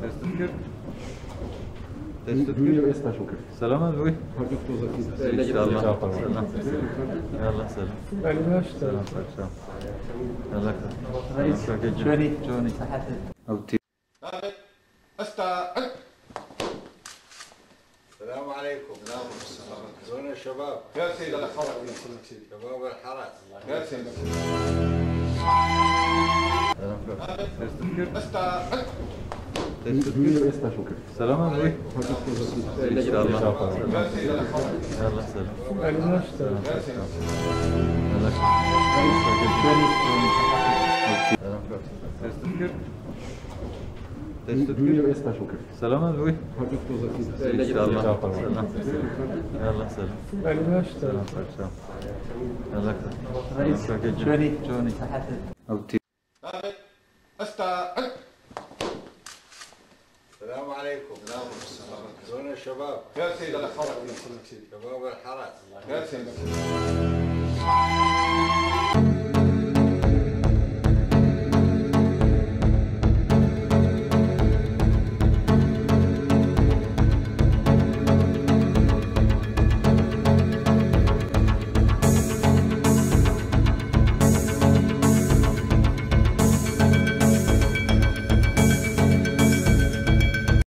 Teşekkür. Julio está şoker. Selam abi. Hacı Tozaki. İnşallah. Selam. Yallah selam. Selam. Selam. Selam. Yallah. Johnny. Johnny. استعد. السلام عليكم. وين الشباب؟ يا سيد الحرس. شباب الحرس. يا سيد. Teşekkür. استعد. Julio está şoker. Selam abi. Hacı Tozaki. İnşallah. يا سيد الحرس. Yallah selam. Selam. يا سيد. Yallah. Johnny. Teşekkür. Julio está şoker. Selam abi. Hacı Tozaki. İnşallah. Selam. Yallah selam. Selam. Selam. Yallah. Johnny. Johnny. استعد. السلام عليكم. وين الشباب؟ يا سيد الحرس. شباب الحرس. يا سيد.